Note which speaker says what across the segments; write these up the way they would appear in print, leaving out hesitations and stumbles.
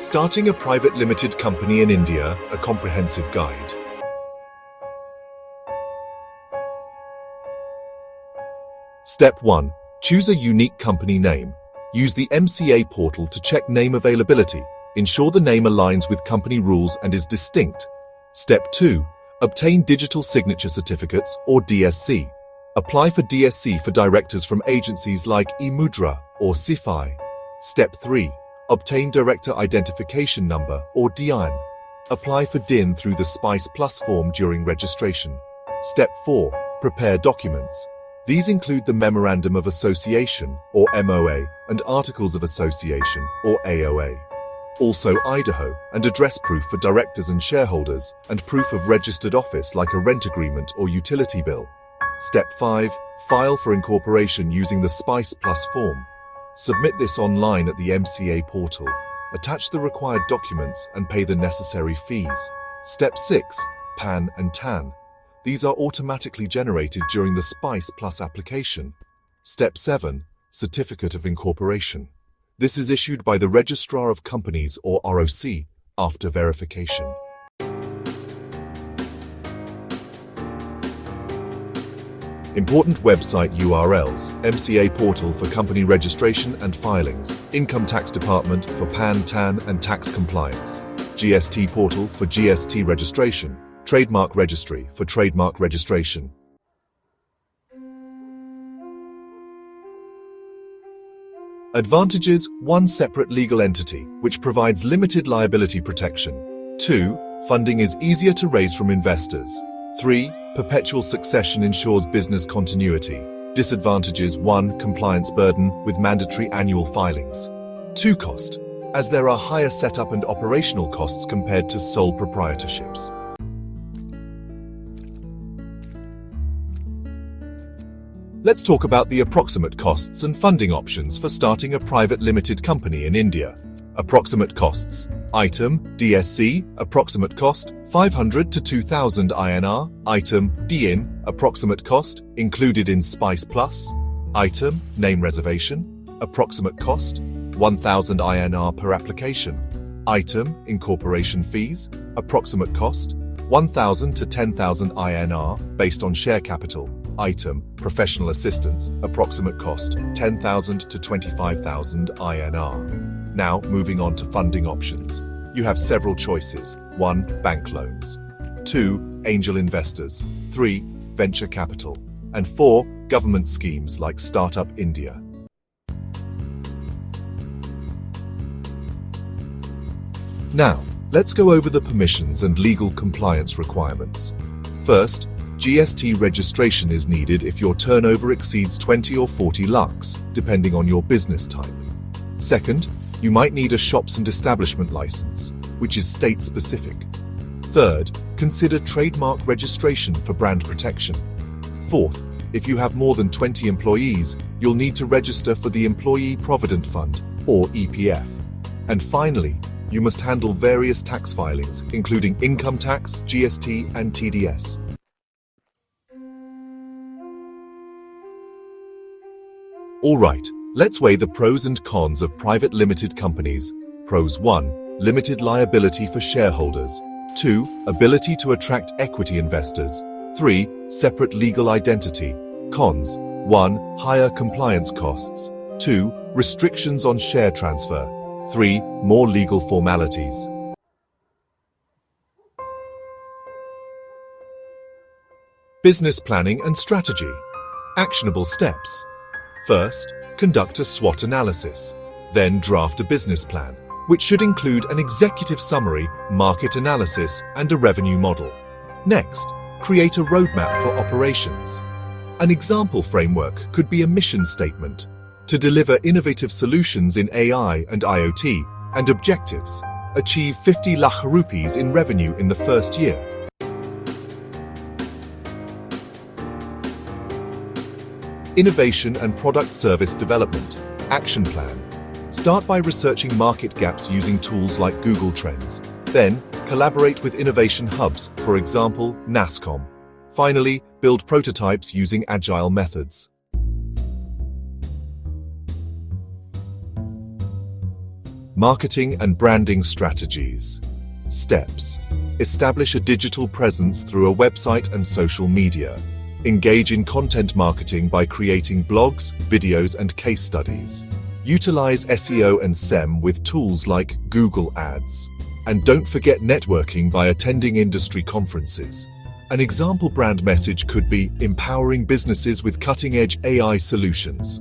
Speaker 1: Starting a private limited company in India, a comprehensive guide. Step 1. Choose a unique company name. Use the MCA portal to check name availability. Ensure the name aligns with company rules and is distinct. Step 2. Obtain digital signature certificates or DSC. Apply for DSC for directors from agencies like eMudra or CIFI. Step 3. Obtain Director Identification Number or DIN. Apply for DIN through the SPICE Plus form during registration. Step 4. Prepare documents. These include the Memorandum of Association or MOA and Articles of Association or AOA. Also Idaho and address proof for directors and shareholders and proof of registered office like a rent agreement or utility bill. Step 5. File for incorporation using the SPICE Plus form. Submit this online at the MCA portal. Attach the required documents and pay the necessary fees. Step 6. PAN and TAN. These are automatically generated during the SPICE Plus application. Step 7. Certificate of Incorporation. This is issued by the Registrar of Companies or ROC after verification. Important website URLs: MCA portal for company registration and filings, Income Tax Department for PAN, TAN and tax compliance, GST portal for GST registration, Trademark Registry for trademark registration. Advantages: 1. Separate legal entity, which provides limited liability protection. 2. Funding is easier to raise from investors. 3. Perpetual succession ensures business continuity. Disadvantages: 1. Compliance burden with mandatory annual filings. 2. Cost, as there are higher setup and operational costs compared to sole proprietorships. Let's talk about the approximate costs and funding options for starting a private limited company in India. Approximate costs. Item: DSC, approximate cost 500 to 2000 INR. Item: DIN, approximate cost, included in SPICE Plus. Item: name reservation, approximate cost 1000 INR per application. Item: incorporation fees, approximate cost 1000 to 10,000 INR based on share capital. Item: professional assistance, approximate cost 10,000 to 25,000 INR. Now, moving on to funding options. You have several choices. 1. Bank loans. 2. Angel investors. 3. Venture capital. And 4. Government schemes like Startup India. Now, let's go over the permissions and legal compliance requirements. First, GST registration is needed if your turnover exceeds 20 or 40 lakhs, depending on your business type. Second, you might need a shops and establishment license, which is state-specific. Third, consider trademark registration for brand protection. Fourth, if you have more than 20 employees, you'll need to register for the Employee Provident Fund, or EPF. And finally, you must handle various tax filings, including income tax, GST, and TDS. All right, let's weigh the pros and cons of private limited companies. Pros: 1. Limited liability for shareholders. 2. Ability to attract equity investors. 3. Separate legal identity. Cons: 1. Higher compliance costs. 2. Restrictions on share transfer. 3. More legal formalities. Business planning and strategy. Actionable steps. First, conduct a SWOT analysis. Then draft a business plan, which should include an executive summary, market analysis, and a revenue model. Next, create a roadmap for operations. An example framework could be a mission statement to deliver innovative solutions in AI and IoT, and objectives: achieve 50 lakh rupees in revenue in the first year. Innovation and product service development. Action plan. Start by researching market gaps using tools like Google Trends. Then, collaborate with innovation hubs, for example, NASSCOM. Finally, build prototypes using agile methods. Marketing and branding strategies. Steps. Establish a digital presence through a website and social media. Engage in content marketing by creating blogs, videos, and case studies. Utilize SEO and SEM with tools like Google Ads. And don't forget networking by attending industry conferences. An example brand message could be empowering businesses with cutting-edge AI solutions.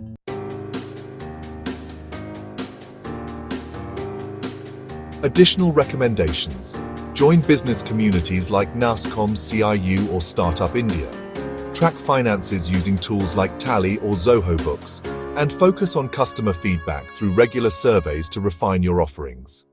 Speaker 1: Additional recommendations. Join business communities like NASSCOM, CIU, or Startup India. Track finances using tools like Tally or Zoho Books, and focus on customer feedback through regular surveys to refine your offerings.